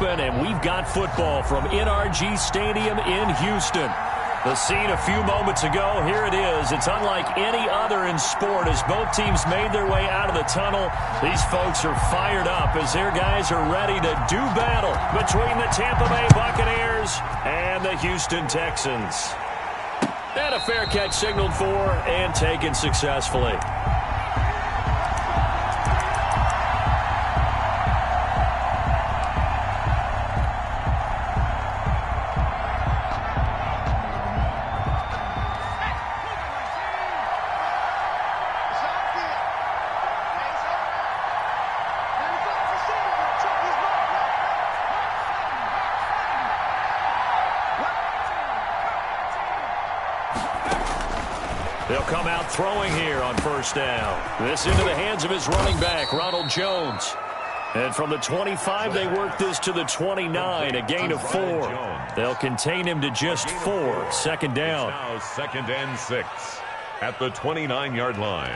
open, and we've got football from MRG Stadium in Houston. The scene a few moments ago, here it is. It's unlike any other in sport as both teams made their way out of the tunnel. These folks are fired up as their guys are ready to do battle between the Tampa Bay Buccaneers and the Houston Texans. And a fair catch signaled for and taken successfully. They'll come out throwing here on first down. This into the hands of his running back, Ronald Jones. And from the 25, they work this to the 29, a gain of 4. They'll contain him to just 4. Second down. Now 2nd and 6 at the 29-yard line.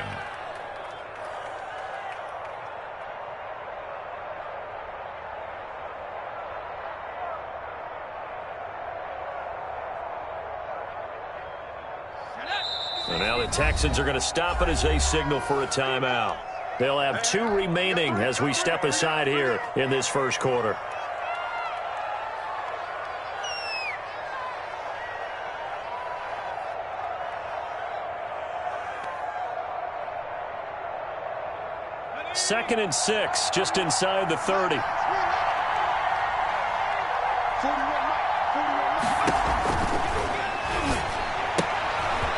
So now the Texans are going to stop it as they signal for a timeout. They'll have 2 remaining as we step aside here in this first quarter. Second and 6, just inside the 30.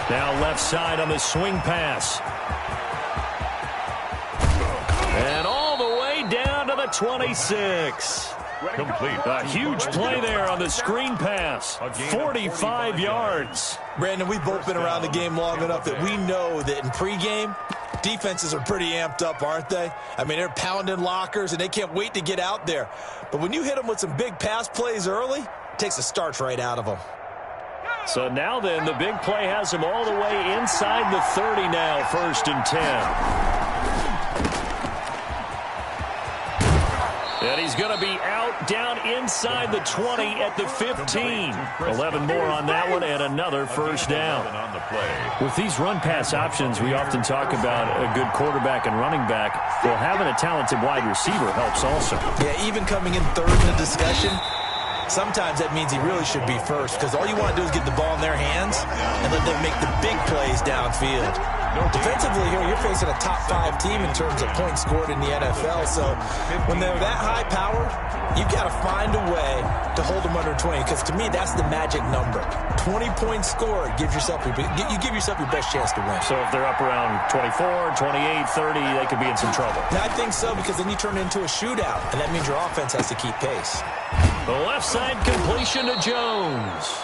Now left side on the swing pass. And all the way down to the 26. Complete. A huge play there on the screen pass. 45 yards. Brandon, we've both been around the game long enough that we know that in pregame, defenses are pretty amped up, aren't they? I mean, they're pounding lockers, and they can't wait to get out there. But when you hit them with some big pass plays early, it takes the starch right out of them. So now then, the big play has him all the way inside the 30 now, 1st and 10. And he's going to be out down inside the 20 at the 15. 11 more on that one and another first down. With these run-pass options, we often talk about a good quarterback and running back. Well, having a talented wide receiver helps also. Yeah, even coming in third in the discussion, sometimes that means he really should be first because all you want to do is get the ball in their hands and let them make the big plays downfield. Defensively here, you're facing a top 5 team in terms of points scored in the NFL. So when they're that high powered, you've got to find a way to hold them under 20 because to me, that's the magic number. 20 points scored, you give yourself your best chance to win. So if they're up around 24, 28, 30, they could be in some trouble. I think so because then you turn it into a shootout, and that means your offense has to keep pace. The left side completion to Jones.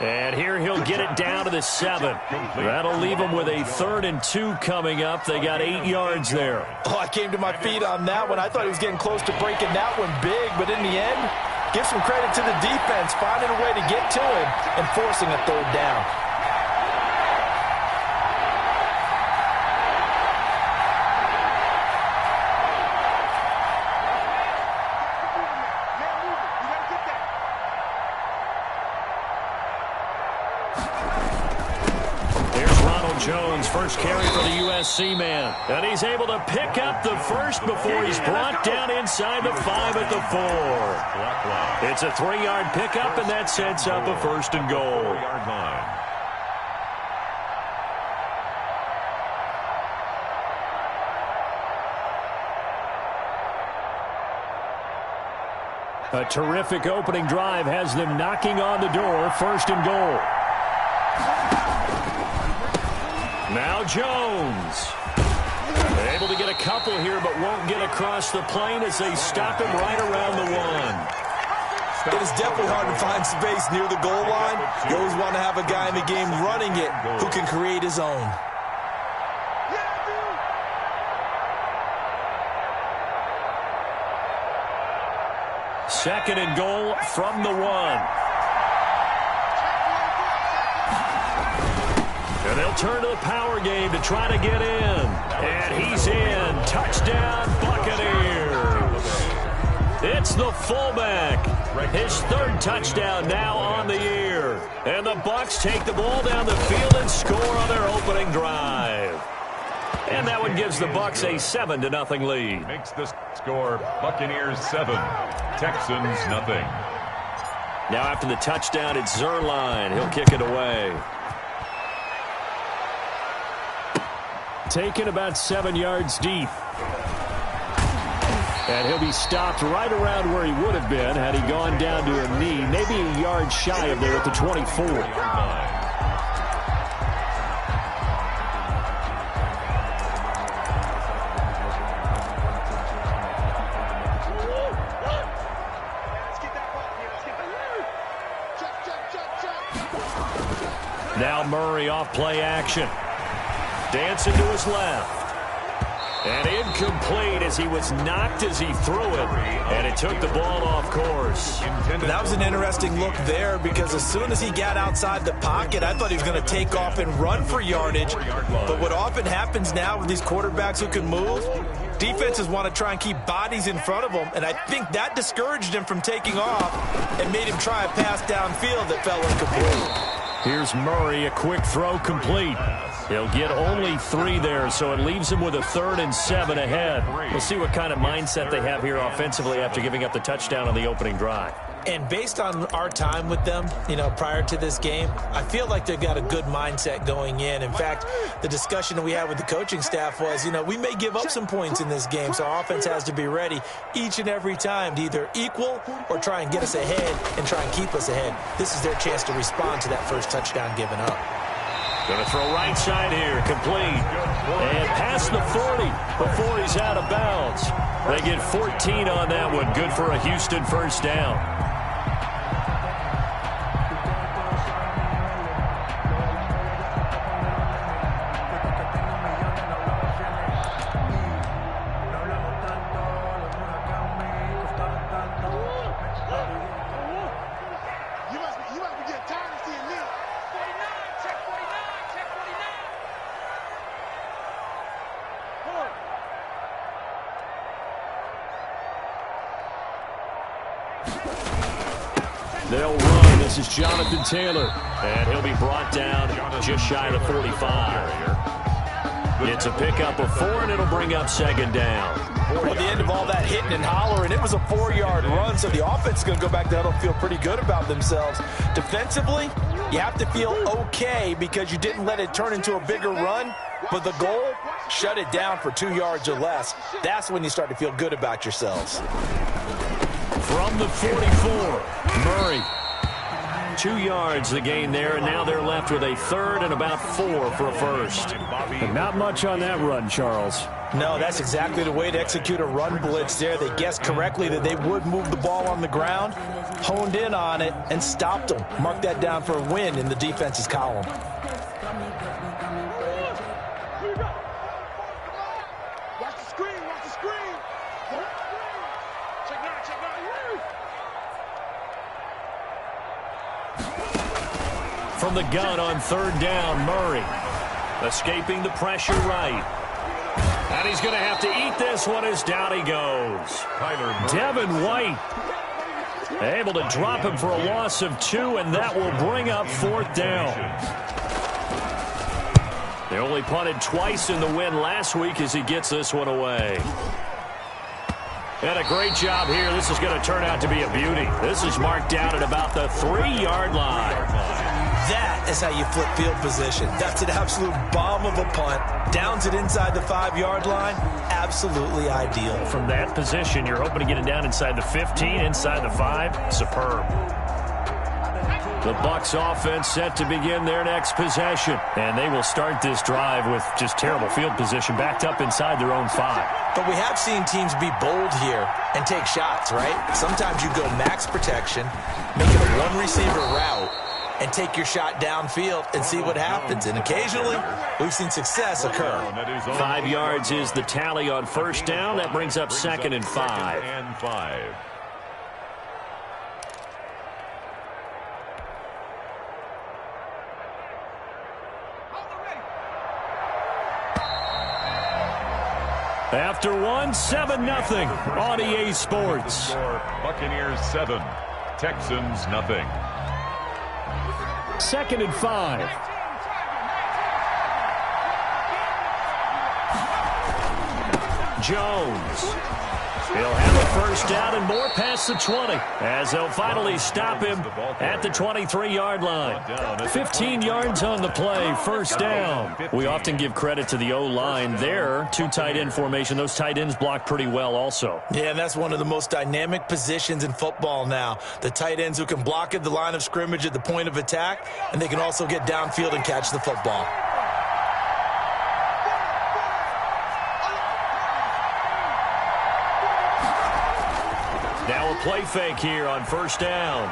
And here he'll get it down to the 7. That'll leave him with a 3rd and 2 coming up. They got 8 yards there. Oh, I came to my feet on that one. I thought he was getting close to breaking that one big, but in the end, give some credit to the defense, finding a way to get to him and forcing a 3rd down. Jones, first carry for the USC man. And he's able to pick up the first before he's brought down inside the 5 at the 4. It's a 3-yard pickup, and that sets up a 1st and goal. A terrific opening drive has them knocking on the door, 1st and goal. Now Jones. Able to get a couple here, but won't get across the plane as they stop him right around the 1. It is definitely hard to find space near the goal line. You always want to have a guy in the game running it who can create his own. Second and goal from the 1. And they'll turn to the power game to try to get in. And he's in. Touchdown, Buccaneers. It's the fullback. His third touchdown now on the year. And the Bucs take the ball down the field and score on their opening drive. And that one gives the Bucs a 7-0 lead. Makes the score Buccaneers 7, Texans nothing. Now after the touchdown, it's Zerline. He'll kick it away. Taken about 7 yards deep. And he'll be stopped right around where he would have been had he gone down to a knee, maybe a yard shy of there at the 24. Now Murray off play action. Dancing to his left. And incomplete as he was knocked as he threw it. And it took the ball off course. That was an interesting look there because as soon as he got outside the pocket, I thought he was going to take off and run for yardage. But what often happens now with these quarterbacks who can move, defenses want to try and keep bodies in front of them. And I think that discouraged him from taking off and made him try a pass downfield that fell incomplete. Here's Murray, a quick throw complete. He'll get only 3 there, so it leaves him with a 3rd and 7 ahead. We'll see what kind of mindset they have here offensively after giving up the touchdown on the opening drive. And based on our time with them, prior to this game, I feel like they've got a good mindset going in. In fact, the discussion that we had with the coaching staff was, we may give up some points in this game, so our offense has to be ready each and every time to either equal or try and get us ahead and try and keep us ahead. This is their chance to respond to that first touchdown given up. Going to throw right side here, complete. And past the 40 before he's out of bounds. They get 14 on that one. Good for a Houston first down. They'll run. This is Jonathan Taylor. And he'll be brought down just shy of the 45. It's a pickup of 4, and it'll bring up 2nd down. Well, at the end of all that hitting and hollering, it was a 4-yard run, so the offense is going to go back there and feel pretty good about themselves. Defensively, you have to feel okay because you didn't let it turn into a bigger run, but the goal, shut it down for 2 yards or less. That's when you start to feel good about yourselves. From the 44, Murray. 2 yards the gain there, and now they're left with a 3rd and about 4 for a first. And not much on that run, Charles. No, that's exactly the way to execute a run blitz there. They guessed correctly that they would move the ball on the ground, honed in on it, and stopped them. Mark that down for a win in the defense's column. From the gun on 3rd down, Murray. Escaping the pressure right. And he's going to have to eat this one as down he goes. Devin White able to drop him for a loss of 2, and that will bring up 4th down. They only punted twice in the win last week as he gets this one away. And a great job here. This is going to turn out to be a beauty. This is marked down at about the 3-yard line. That is how you flip field position. That's an absolute bomb of a punt. Downs it inside the 5-yard line. Absolutely ideal. From that position, you're hoping to get it down inside the 15, inside the 5. Superb. The Bucs offense set to begin their next possession. And they will start this drive with just terrible field position, backed up inside their own 5. But we have seen teams be bold here and take shots, right? Sometimes you go max protection, make it a one-receiver route, and take your shot downfield and see what happens. And occasionally, we've seen success occur. 5 yards is the tally on 1st down. That brings up 2nd and 5. After one, 7-0 on EA Sports. Buccaneers 7, Texans nothing. 2nd and 5. Jones. He'll have a first down and more past the 20 as they'll finally stop him at the 23-yard line. 15 yards on the play, first down. We often give credit to the O-line there. 2 tight end formation. Those tight ends block pretty well also. Yeah, and that's one of the most dynamic positions in football now. The tight ends who can block at the line of scrimmage at the point of attack, and they can also get downfield and catch the football. Now a play fake here on first down.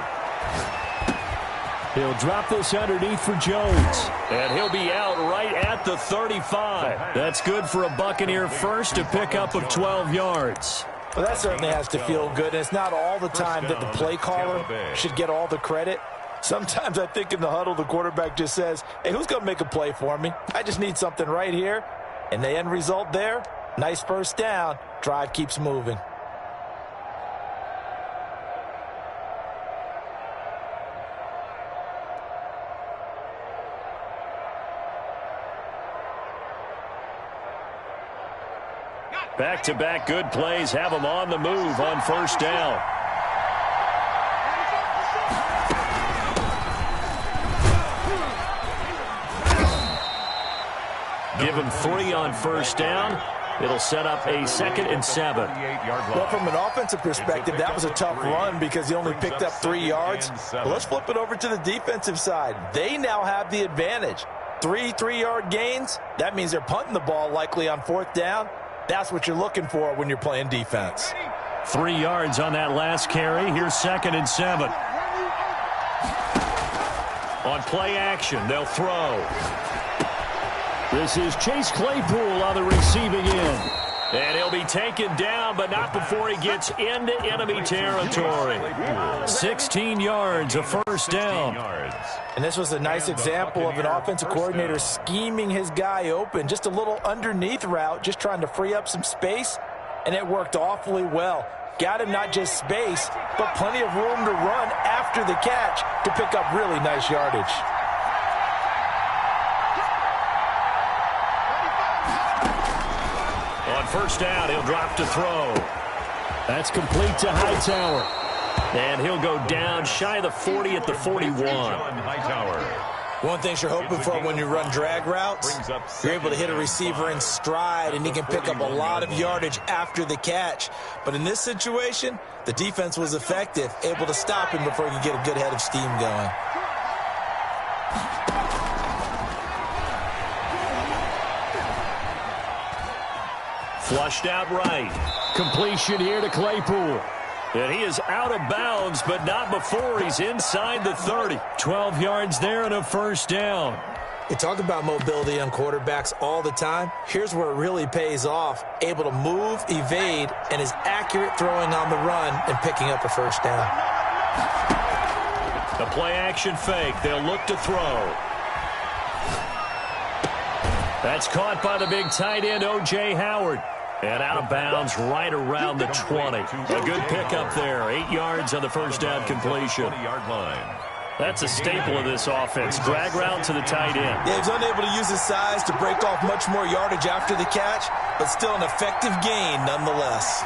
He'll drop this underneath for Jones. And he'll be out right at the 35. That's good for a Buccaneer first, a pickup of 12 yards. Well, that certainly has to feel good. And it's not all the time that the play caller should get all the credit. Sometimes I think in the huddle, the quarterback just says, hey, who's going to make a play for me? I just need something right here. And the end result there, nice first down. Drive keeps moving. Back-to-back good plays have them on the move on first down. Give him 3 on first down. It'll set up a 2nd and 7. Well, from an offensive perspective, that was a tough run because he only picked up 3 yards. Well, let's flip it over to the defensive side. They now have the advantage. 3 3-yard gains. That means they're punting the ball likely on 4th down. That's what you're looking for when you're playing defense. 3 yards on that last carry. Here's 2nd and 7. On play action, they'll throw. This is Chase Claypool on the receiving end. And he'll be taken down, but not before he gets into enemy territory. 16 yards, a first down. And this was a nice example of an offensive coordinator scheming his guy open. Just a little underneath route, just trying to free up some space, and it worked awfully well. Got him not just space, but plenty of room to run after the catch to pick up really nice yardage. On first down, he'll drop to throw. That's complete to Hightower. And he'll go down shy of the 40 at the 41. One thing you're hoping for when you run drag routes, you're able to hit a receiver in stride, and he can pick up a lot of yardage after the catch. But in this situation, the defense was effective, able to stop him before he could get a good head of steam going. Flushed out right. Completion here to Claypool. And he is out of bounds, but not before he's inside the 30. 12 yards there and a first down. We talk about mobility on quarterbacks all the time. Here's where it really pays off. Able to move, evade, and is accurate throwing on the run and picking up a first down. The play action fake. They'll look to throw. That's caught by the big tight end, O.J. Howard. And out of bounds right around the 20. A good pickup there. 8 yards on the first down completion. That's a staple of this offense. Drag route to the tight end. Yeah, he's unable to use his size to break off much more yardage after the catch, but still an effective gain nonetheless.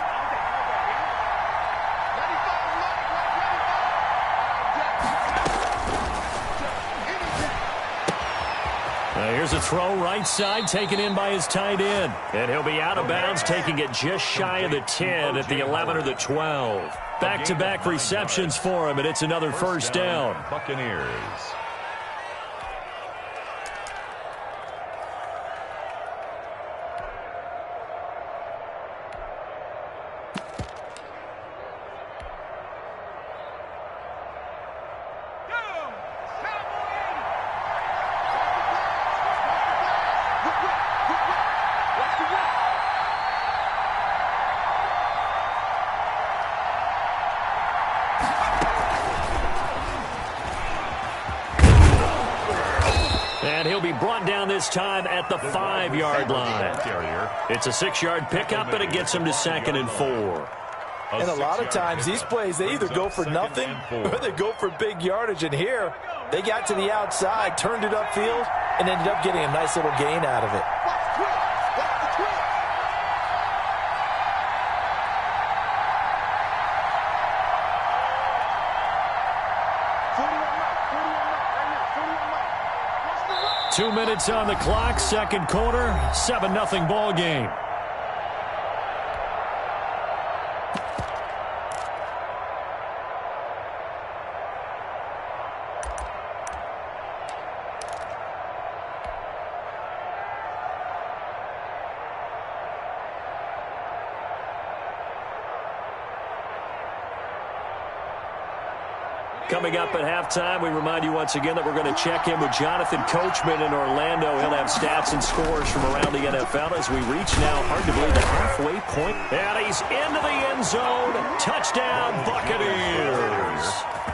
Here's a throw right side, taken in by his tight end. And he'll be out of bounds, taking it just shy of the 10 at the 11 or the 12. Back-to-back receptions for him, and it's another first down. Buccaneers. be brought down this time at the 5-yard line. It's a 6-yard pickup, and it gets them to 2nd and 4. And a lot of times, these plays, they either go for nothing or they go for big yardage. And here, they got to the outside, turned it upfield, and ended up getting a nice little gain out of it. Two minutes on the clock, second quarter, 7-0 ball game. Coming up at halftime, we remind you once again that we're going to check in with Jonathan Coachman in Orlando. He'll have stats and scores from around the NFL as we reach now, hard to believe, the halfway point. And he's into the end zone. Touchdown, Buccaneers.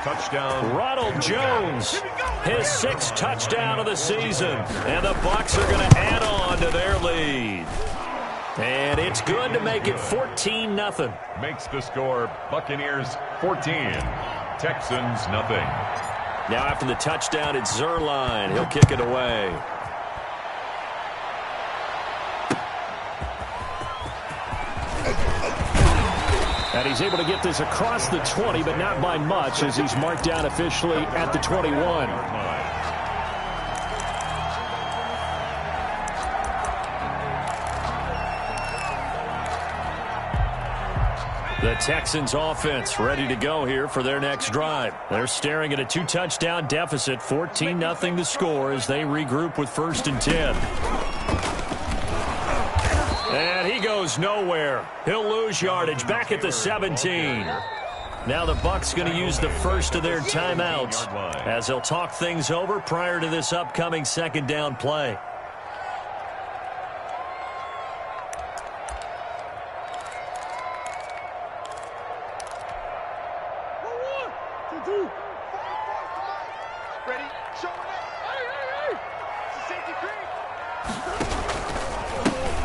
Touchdown. Ronald Jones, his 6th touchdown of the season. And the Bucs are going to add on to their lead. And it's good to make it 14-0. Makes the score Buccaneers 14. Texans nothing. Now after the touchdown, it's Zerline. He'll kick it away. And he's able to get this across the 20, but not by much as he's marked down officially at the 21. The Texans offense ready to go here for their next drive. They're staring at a 2-touchdown deficit, 14-0 to score as they regroup with 1st and 10. And he goes nowhere. He'll lose yardage back at the 17. Now the Bucs going to use the first of their timeouts as they'll talk things over prior to this upcoming 2nd down play.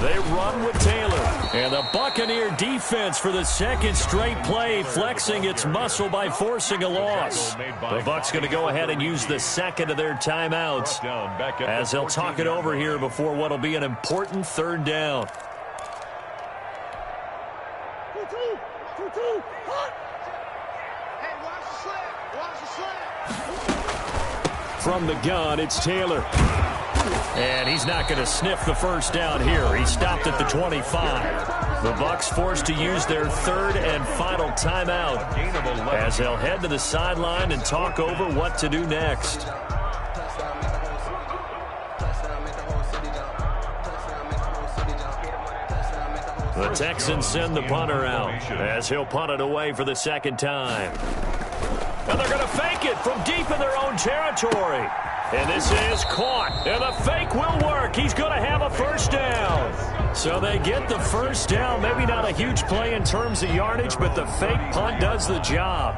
They run with Taylor. And the Buccaneer defense for the 2nd straight play, flexing its muscle by forcing a loss. The Bucs going to go ahead and use the 2nd of their timeouts as they'll talk it over here before what will be an important 3rd down. From the gun, it's Taylor. And he's not going to sniff the first down here. He stopped at the 25. The Bucs forced to use their 3rd and final timeout as they'll head to the sideline and talk over what to do next. The Texans send the punter out as he'll punt it away for the 2nd time. And they're going to fake it from deep in their own territory. And this is caught. And the fake will work. He's going to have a first down. So they get the first down. Maybe not a huge play in terms of yardage, but the fake punt does the job.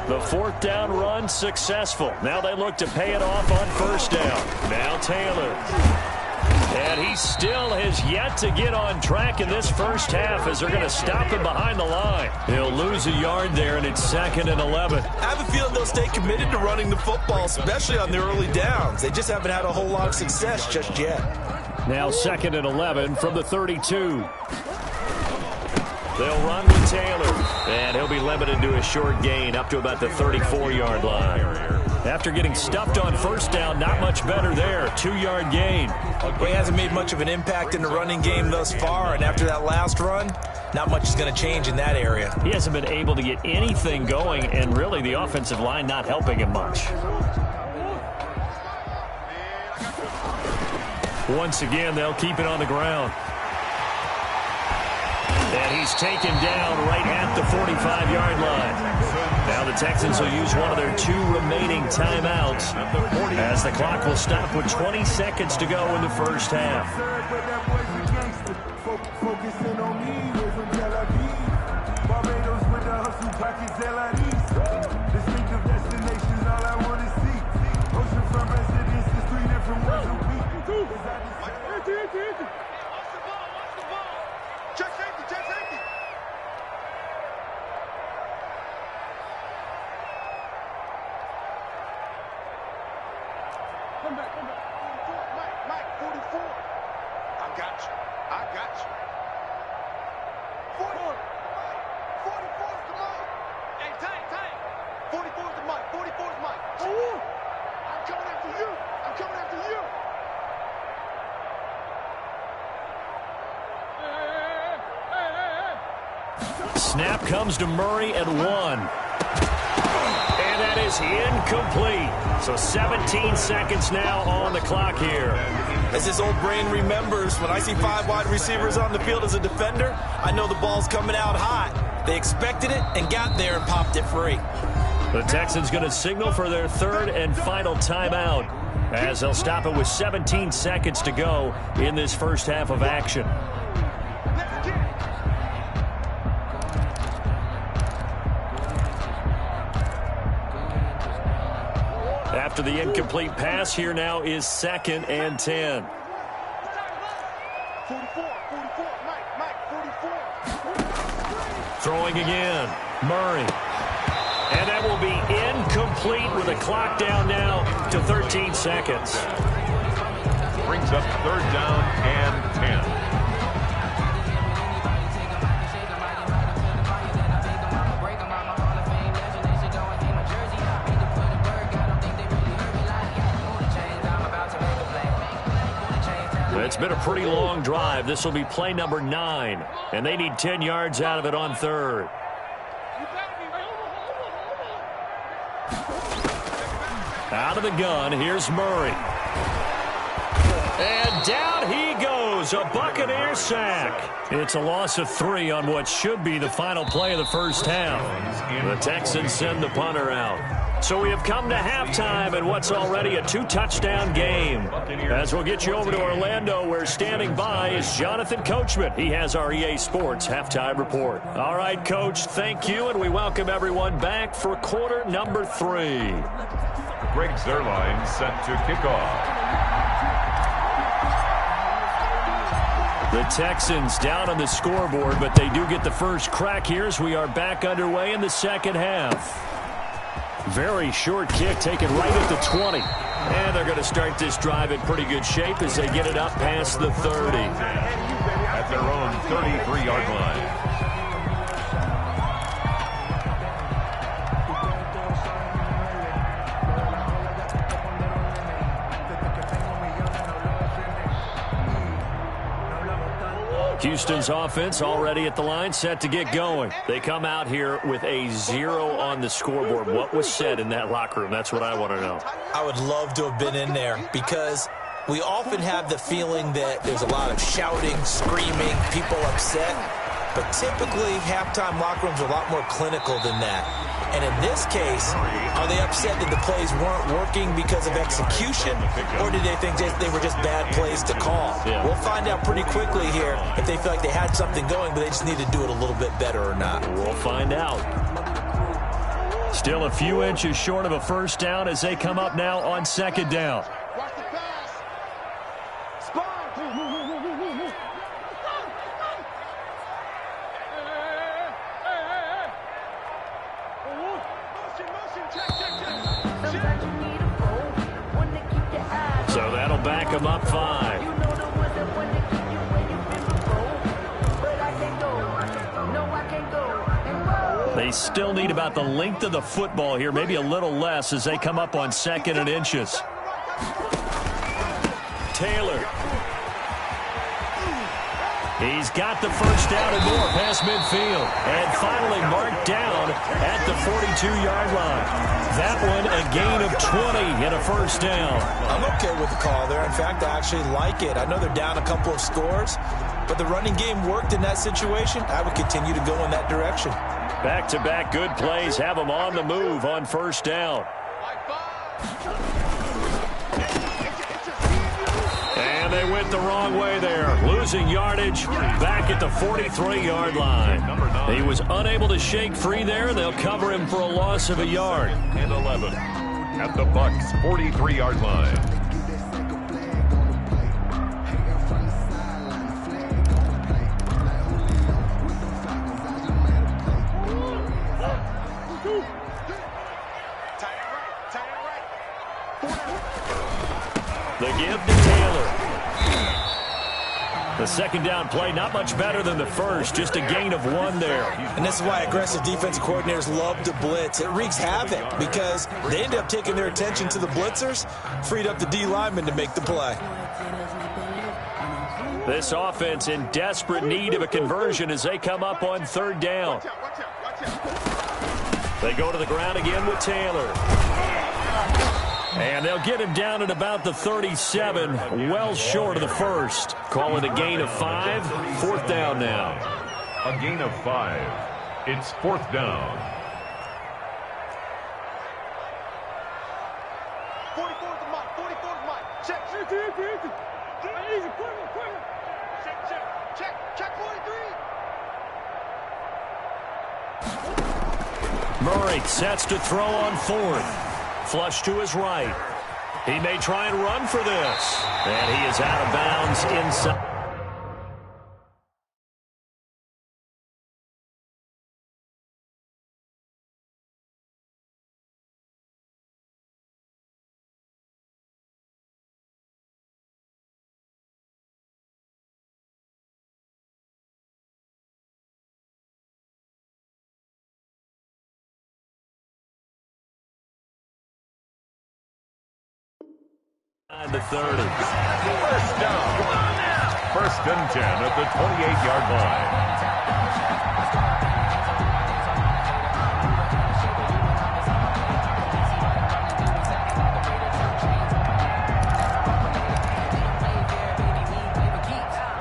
The 4th down run successful. Now they look to pay it off on first down. Now Taylor. And he still has yet to get on track in this first half as they're going to stop him behind the line. He'll lose a yard there, and it's 2nd and 11. I have a feeling they'll stay committed to running the football, especially on the early downs. They just haven't had a whole lot of success just yet. Now 2nd and 11 from the 32. They'll run with Taylor, and he'll be limited to a short gain up to about the 34-yard line. After getting stuffed on first down, not much better there. 2-yard gain. He hasn't made much of an impact in the running game thus far, and after that last run, not much is going to change in that area. He hasn't been able to get anything going, and really the offensive line not helping him much. Once again, they'll keep it on the ground. And he's taken down right at the 45-yard line. Now the Texans will use one of their 2 remaining timeouts as the clock will stop with 20 seconds to go in the first half. Snap comes to Murray at 1. And that is incomplete. So 17 seconds now on the clock here. As his old brain remembers, when I see 5 wide receivers on the field as a defender, I know the ball's coming out hot. They expected it and got there and popped it free. The Texans going to signal for their third and final timeout as they'll stop it with 17 seconds to go in this first half of action. After the incomplete pass, here now is 2nd and 10. 44, Mike, 44. Throwing again, Murray. And that will be incomplete with a clock down now to 13 seconds. Brings up 3rd down and 10. It's been a pretty long drive. This will be play number 9, and they need 10 yards out of it on 3rd. Out of the gun, here's Murray. And down he goes, a Buccaneer sack. It's a loss of 3 on what should be the final play of the first half. The Texans send the punter out. So we have come to halftime in what's already a 2-touchdown game. As we'll get you over to Orlando, where standing by is Jonathan Coachman. He has our EA Sports halftime report. All right, Coach, thank you, and we welcome everyone back for quarter number 3. Greg Zuerlein set to kick off. The Texans down on the scoreboard, but they do get the first crack here as we are back underway in the second half. Very short kick taken right at the 20. And they're going to start this drive in pretty good shape as they get it up past the 30. At their own 33-yard line. Houston's offense already at the line, set to get going. They come out here with a 0 on the scoreboard. What was said in that locker room? That's what I want to know. I would love to have been in there because we often have the feeling that there's a lot of shouting, screaming, people upset. But typically, halftime locker rooms are a lot more clinical than that. And in this case, are they upset that the plays weren't working because of execution, or did they think they were just bad plays to call? Yeah. We'll find out pretty quickly here if they feel like they had something going, but they just need to do it a little bit better or not. We'll find out. Still a few inches short of a first down as they come up now on 2nd down. Watch the pass. So that'll back them up 5. They still need about the length of the football here, maybe a little less as they come up on 2nd and inches. Taylor. He's got the first down and more past midfield. And finally marked down at the 42-yard line. That one a gain of 20 and a first down. I'm okay with the call there. In fact, I actually like it. I know they're down a couple of scores, but the running game worked in that situation. I would continue to go in that direction. Back-to-back good plays have them on the move on first down. And they They went the wrong way there, losing yardage back at the 43-yard line. He was unable to shake free there. They'll cover him for a loss of a yard. And 11 at the Bucs' 43-yard line. The give to Taylor. The second down play, not much better than the first, just a gain of 1 there. And this is why aggressive defensive coordinators love to blitz. It wreaks havoc because they end up taking their attention to the blitzers, freed up the D lineman to make the play. This offense in desperate need of a conversion as they come up on 3rd down. They go to the ground again with Taylor. And they'll get him down at about the 37, well short of the first. Call it a gain of 5, 4th down now. A gain of 5. It's 4th down. 44 to Mike. 44 to Mike. Check. Easy. Quicker. Check 43. Murray sets to throw on 4th. Flush to his right. He may try and run for this. And he is out of bounds inside. The 30. First down. 1st and 10 at the 28-yard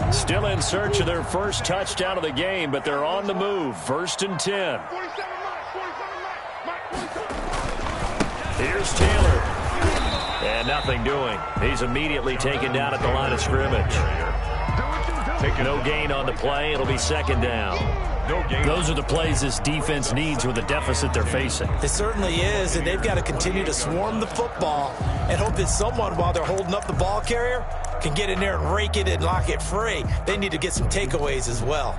line. Still in search of their first touchdown of the game, but they're on the move. 1st and 10. 47 Mike. Here's Taylor. And nothing doing. He's immediately taken down at the line of scrimmage. No gain on the play. It'll be 2nd down. Those are the plays this defense needs with the deficit they're facing. It certainly is, and they've got to continue to swarm the football and hope that someone, while they're holding up the ball carrier, can get in there and rake it and lock it free. They need to get some takeaways as well.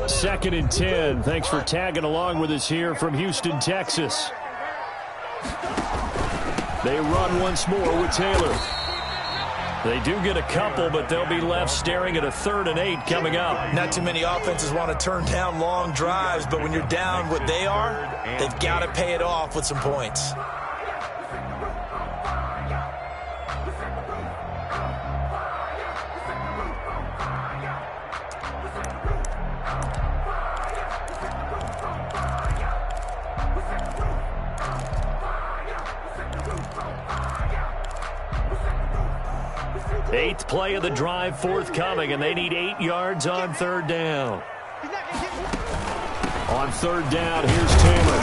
Second and 10. Thanks for tagging along with us here from Houston, Texas. They run once more with Taylor. They do get a couple, but they'll be left staring at a 3rd and 8 coming up. Not too many offenses want to turn down long drives, but when you're down what they are, they've got to pay it off with some points. Eighth play of the drive forthcoming, and they need 8 yards on 3rd down. On 3rd down, here's Taylor.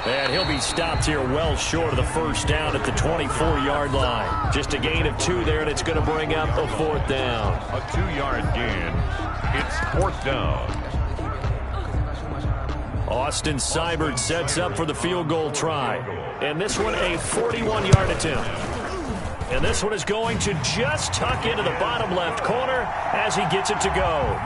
And he'll be stopped here well short of the 1st down at the 24-yard line. Just a gain of 2 there, and it's going to bring up a 4th down. A 2-yard gain. It's 4th down. Austin Seibert sets up for the field goal try. And this one a 41-yard attempt. And this one is going to just tuck into the bottom left corner as he gets it to go.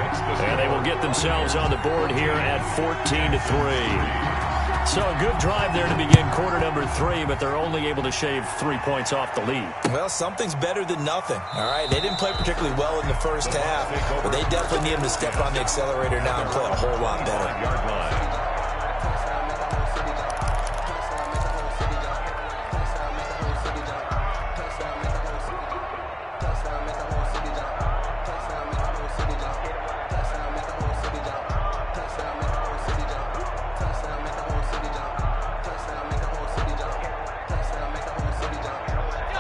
And they will get themselves on the board here at 14-3. So a good drive there to begin quarter number 3, but they're only able to shave 3 points off the lead. Well, something's better than nothing, all right? They didn't play particularly well in the first half, but they definitely need them to step on the accelerator now and play a whole lot better.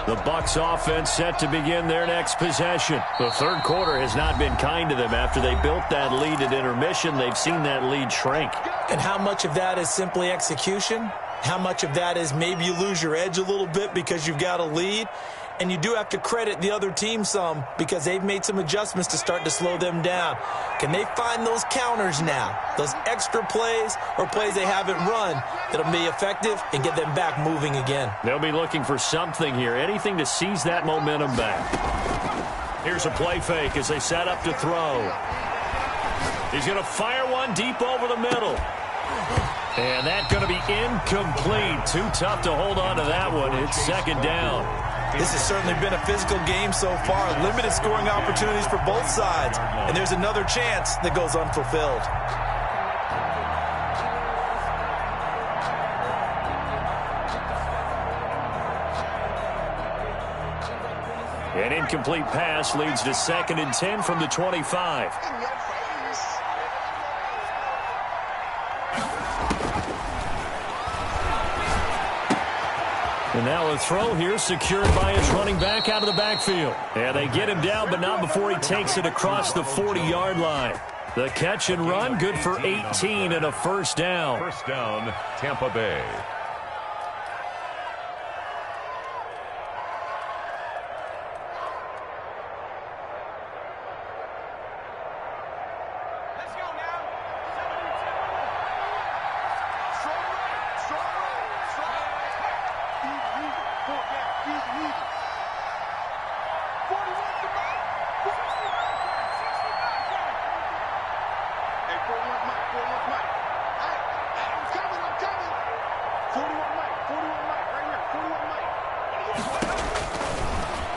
The Bucs offense set to begin their next possession. The third quarter has not been kind to them. After they built that lead at intermission, they've seen that lead shrink. And how much of that is simply execution? How much of that is maybe you lose your edge a little bit because you've got a lead? And you do have to credit the other team some because they've made some adjustments to start to slow them down. Can they find those counters now, those extra plays or plays they haven't run that'll be effective and get them back moving again? They'll be looking for something here, anything to seize that momentum back. Here's a play fake as they set up to throw. He's going to fire one deep over the middle. And that's going to be incomplete. Too tough to hold on to that one. It's second down. This has certainly been a physical game so far. Limited scoring opportunities for both sides. And there's another chance that goes unfulfilled. An incomplete pass leads to 2nd and 10 from the 25. And now a throw here secured by his running back out of the backfield. And they get him down, but not before he takes it across the 40-yard line. The catch and run, good for 18 and a first down. First down, Tampa Bay.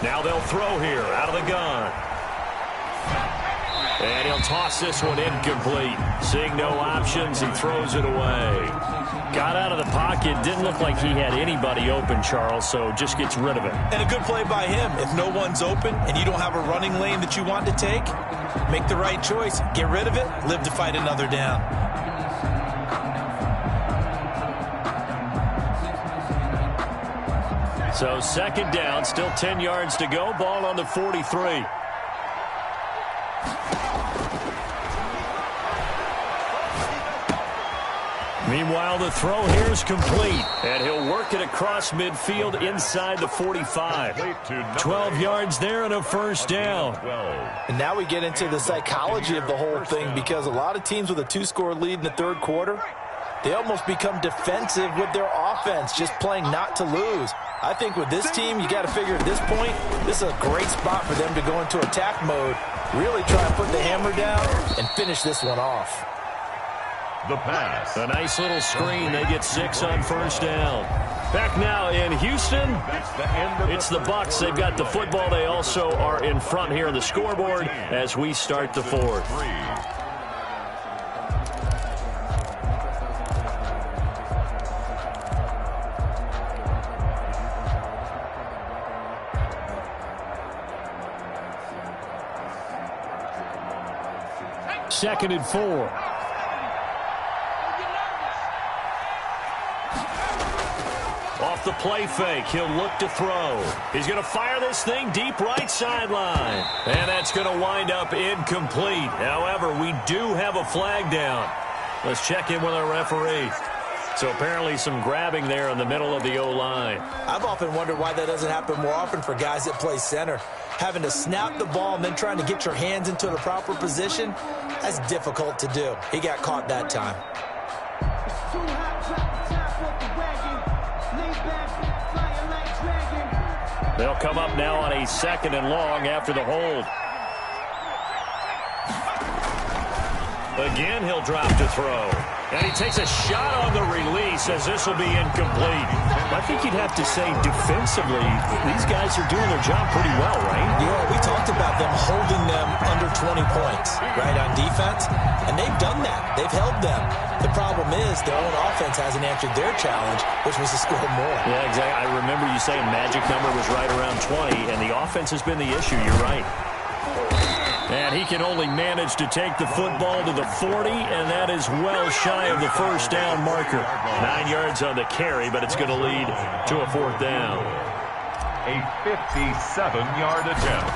Now they'll throw here out of the gun. And he'll toss this one incomplete. Seeing no options, he throws it away. Got out of the pocket. Didn't look like he had anybody open, Charles, so just gets rid of it. And a good play by him. If no one's open and you don't have a running lane that you want to take, make the right choice. Get rid of it. Live to fight another down. So second down, still 10 yards to go. Ball on the 43. Meanwhile, the throw here is complete. And he'll work it across midfield inside the 45. 12 yards there and a first down. And now we get into the psychology of the whole thing because a lot of teams with a 2-score lead in the third quarter, they almost become defensive with their offense, just playing not to lose. I think with this team, you got to figure at this point, this is a great spot for them to go into attack mode, really try and put the hammer down and finish this one off. The pass. A nice little screen. They get 6 on first down. Back now in Houston, it's the Bucs. They've got the football. They also are in front here on the scoreboard as we start the fourth. Second and 4. Off the play fake, he'll look to throw. He's going to fire this thing deep right sideline. And that's going to wind up incomplete. However, we do have a flag down. Let's check in with our referee. So apparently some grabbing there in the middle of the O-line. I've often wondered why that doesn't happen more often for guys that play center. Having to snap the ball and then trying to get your hands into the proper position, that's difficult to do. He got caught that time. They'll come up now on a 2nd and long after the hold. Again, he'll drop to throw. And he takes a shot on the release as this will be incomplete. I think you'd have to say defensively, these guys are doing their job pretty well, right? Yeah, we talked about them holding them under 20 points, right, on defense. And they've done that. They've held them. The problem is their own offense hasn't answered their challenge, which was to score more. Yeah, exactly. I remember you saying magic number was right around 20, and the offense has been the issue. You're right. And he can only manage to take the football to the 40, and that is well shy of the first down marker. 9 yards on the carry, but it's going to lead to a 4th down. a 57-yard attempt.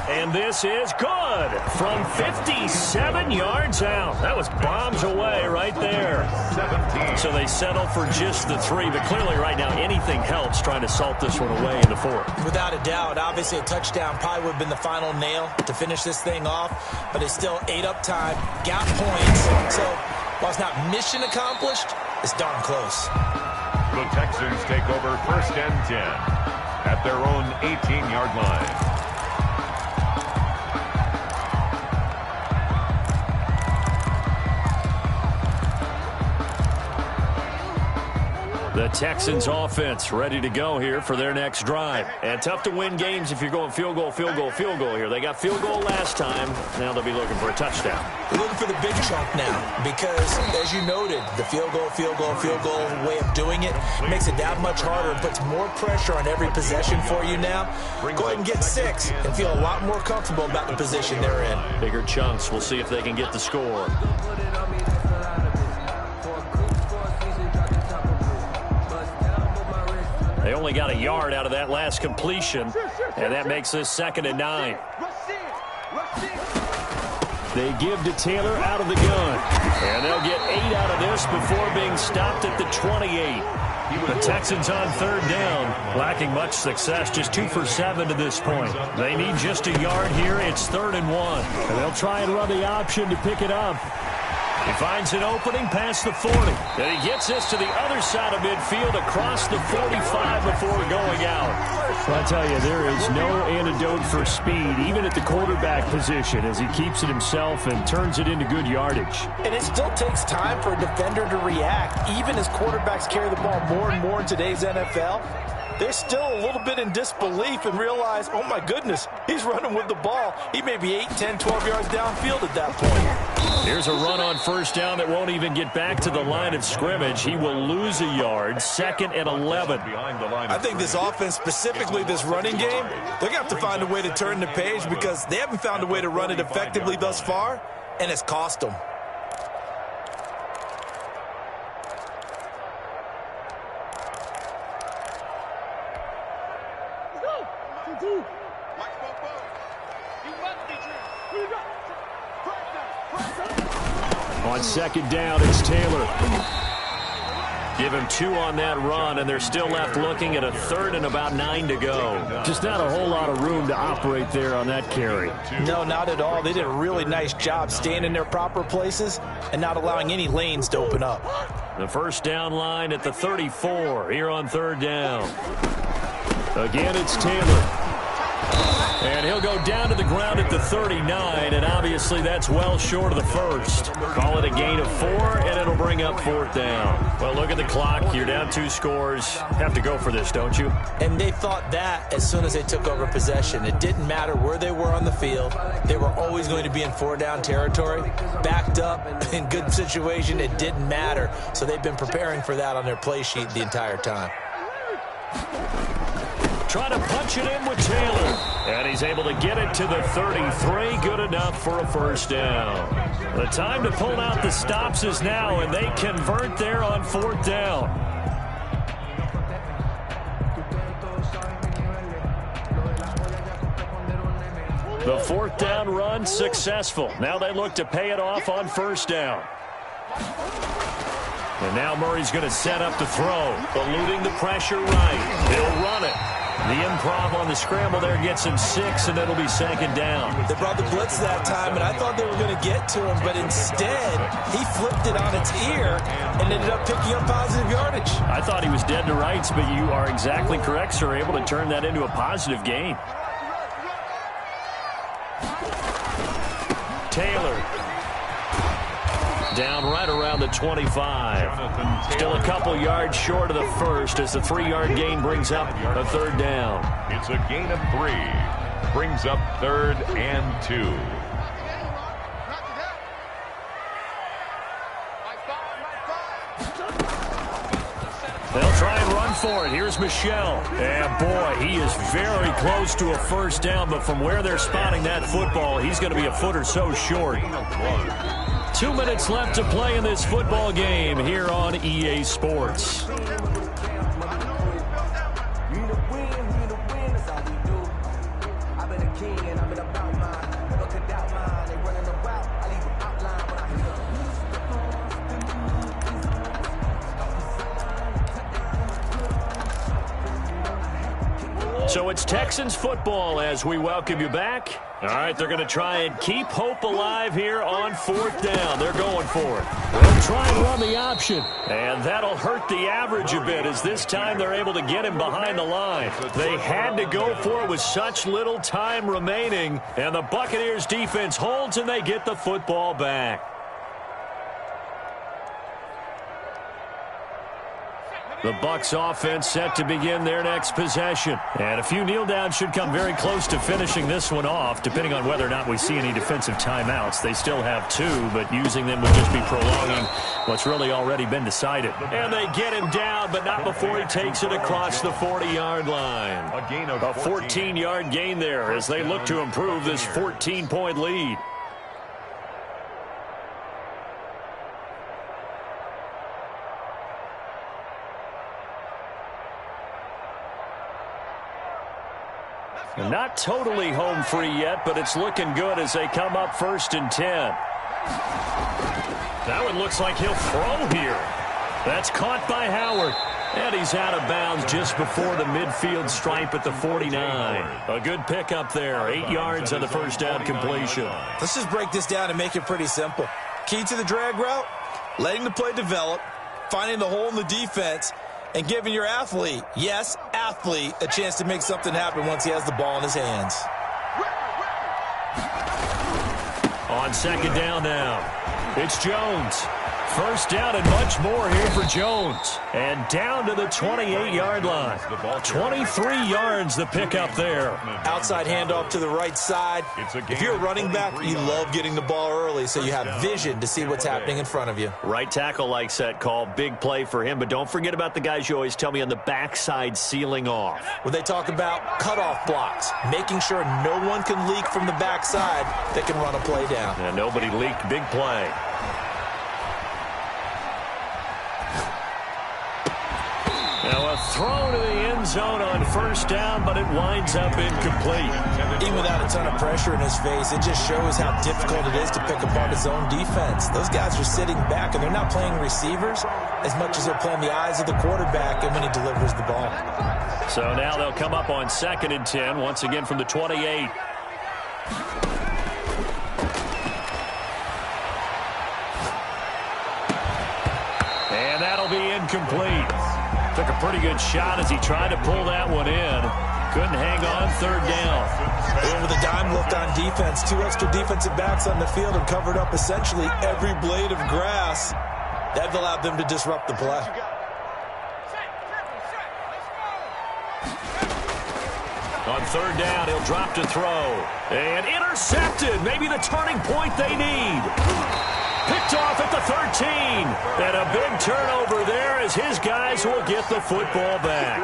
And this is good from 57 yards out. That was bombs away right there. 17. So they settle for just the 3, but clearly right now anything helps trying to salt this one away in the 4th. Without a doubt, obviously a touchdown probably would have been the final nail to finish this thing off, but they still ate up time, got points. So while it's not mission accomplished, it's darn close. The Texans take over 1st and 10 at their own 18-yard line. The Texans offense ready to go here for their next drive. And tough to win games if you're going field goal, field goal, field goal here. They got field goal last time. Now they'll be looking for a touchdown. They're looking for the big chunk now because, as you noted, the field goal way of doing it makes it that much harder and puts more pressure on every possession for you now. Go ahead and get 6 and feel a lot more comfortable about the position they're in. Bigger chunks. We'll see if they can get the score. They only got a yard out of that last completion, and that makes this 2nd and 9. They give to Taylor out of the gun, and they'll get 8 out of this before being stopped at the 28. The Texans on 3rd down, lacking much success, just 2 for 7 to this point. They need just a yard here. It's 3rd and 1, and they'll try and run the option to pick it up. He finds an opening past the 40. Then he gets this to the other side of midfield across the 45 before going out. Well, I tell you, there is no antidote for speed, even at the quarterback position, as he keeps it himself and turns it into good yardage. And it still takes time for a defender to react. Even as quarterbacks carry the ball more and more in today's NFL, they're still a little bit in disbelief and realize, oh my goodness, he's running with the ball. He may be 8, 10, 12 yards downfield at that point. Here's a run on 1st down that won't even get back to the line of scrimmage. He will lose a yard, 2nd and 11. I think this offense, specifically this running game, they're going to have to find a way to turn the page because they haven't found a way to run it effectively thus far, and it's cost them. On 2nd down, it's Taylor. Give him 2 on that run, and they're still left looking at a 3rd and about 9 to go. Just not a whole lot of room to operate there on that carry. No, not at all. They did a really nice job staying in their proper places and not allowing any lanes to open up. The 1st down line at the 34 here on 3rd down. Again, it's Taylor. And he'll go down to the ground at the 39, and obviously that's well short of the 1st. Call it a gain of 4, and it'll bring up 4th down. Well, look at the clock. You're down 2 scores. Have to go for this, don't you? And they thought that as soon as they took over possession. It didn't matter where they were on the field. They were always going to be in 4-down territory. Backed up, in good situation, it didn't matter. So they've been preparing for that on their play sheet the entire time. Trying to punch it in with Taylor. And he's able to get it to the 33. Good enough for a 1st down. The time to pull out the stops is now, and they convert there on 4th down. The 4th down run successful. Now they look to pay it off on 1st down. And now Murray's going to set up to throw, eluding the pressure right. He'll run it. The improv on the scramble there gets him 6, and it'll be 2nd down. They brought the blitz that time, and I thought they were going to get to him, but instead, he flipped it on its ear and ended up picking up positive yardage. I thought he was dead to rights, but you are exactly correct, sir. Able to turn that into a positive gain. Taylor. Down right around the 25. Still a couple yards short of the 1st as the 3-yard gain brings up a 3rd down. It's a gain of 3. Brings up 3rd and 2. They'll try and run for it. Here's Michelle. And boy, he is very close to a 1st down, but from where they're spotting that football, he's going to be a foot or so short. 2 minutes left to play in this football game here on EA Sports. We the win, that's all we do. I've been a king and I've been about mine. Never could doubt mine. They running the route, I leave an outline when I hear them. So it's Texans football as we welcome you back. All right, they're going to try and keep hope alive here on 4th down. They're going for it. They'll try and run the option. And that'll hurt the average a bit as this time they're able to get him behind the line. They had to go for it with such little time remaining. And the Buccaneers defense holds and they get the football back. The Bucs offense set to begin their next possession. And a few kneel downs should come very close to finishing this one off, depending on whether or not we see any defensive timeouts. They still have 2, but using them would just be prolonging what's really already been decided. And they get him down, but not before he takes it across the 40-yard line. A 14-yard gain there as they look to improve this 14-point lead. Not totally home free yet, but it's looking good as they come up 1st and 10. That one looks like he'll throw here. That's caught by Howard. And he's out of bounds just before the midfield stripe at the 49. A good pickup there. 8 yards on the first down completion. Let's just break this down and make it pretty simple. Key to the drag route, letting the play develop, finding the hole in the defense, and giving your athlete, yes, athlete, a chance to make something happen once he has the ball in his hands. On 2nd down now, it's Jones. 1st down and much more here for Jones. And down to the 28-yard line. 23 yards the pickup there. Outside handoff to the right side. If you're a running back, you love getting the ball early so you have vision to see what's happening in front of you. Right tackle likes that call. Big play for him. But don't forget about the guys you always tell me on the backside sealing off. When they talk about cutoff blocks, making sure no one can leak from the backside that can run a play down. And nobody leaked. Big play. Now a throw to the end zone on 1st down, but it winds up incomplete. Even without a ton of pressure in his face, it just shows how difficult it is to pick apart his own defense. Those guys are sitting back, and they're not playing receivers as much as they're playing the eyes of the quarterback and when he delivers the ball. So now they'll come up on 2nd and 10, once again from the 28. And that'll be incomplete. Took a pretty good shot as he tried to pull that one in. Couldn't hang on 3rd down. Over the dime look on defense. 2 extra defensive backs on the field and covered up essentially every blade of grass. That allowed them to disrupt the play. On 3rd down, he'll drop to throw. And intercepted. Maybe the turning point they need. Picked off at the 13. And a big turnover there as his guys will get the football back.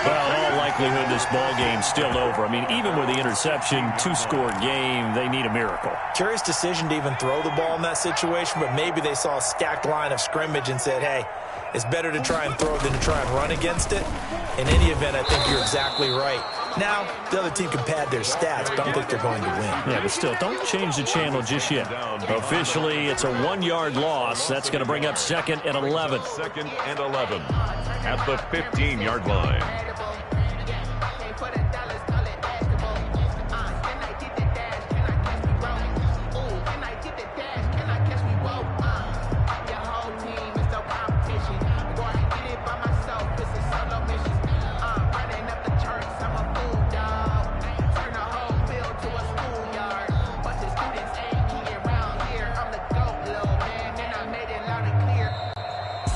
Well, in all likelihood, this ball game's still over. I mean, even with the interception, 2-score game, they need a miracle. Curious decision to even throw the ball in that situation, but maybe they saw a stacked line of scrimmage and said, hey, it's better to try and throw than to try and run against it. In any event, I think you're exactly right. Now, the other team can pad their stats, but I don't think they're going to win. Yeah, but still, don't change the channel just yet. Officially, it's a 1-yard loss. That's going to bring up 2nd and 11. 2nd and 11 at the 15-yard line.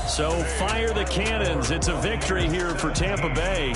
So fire the cannons. It's a victory here for Tampa Bay.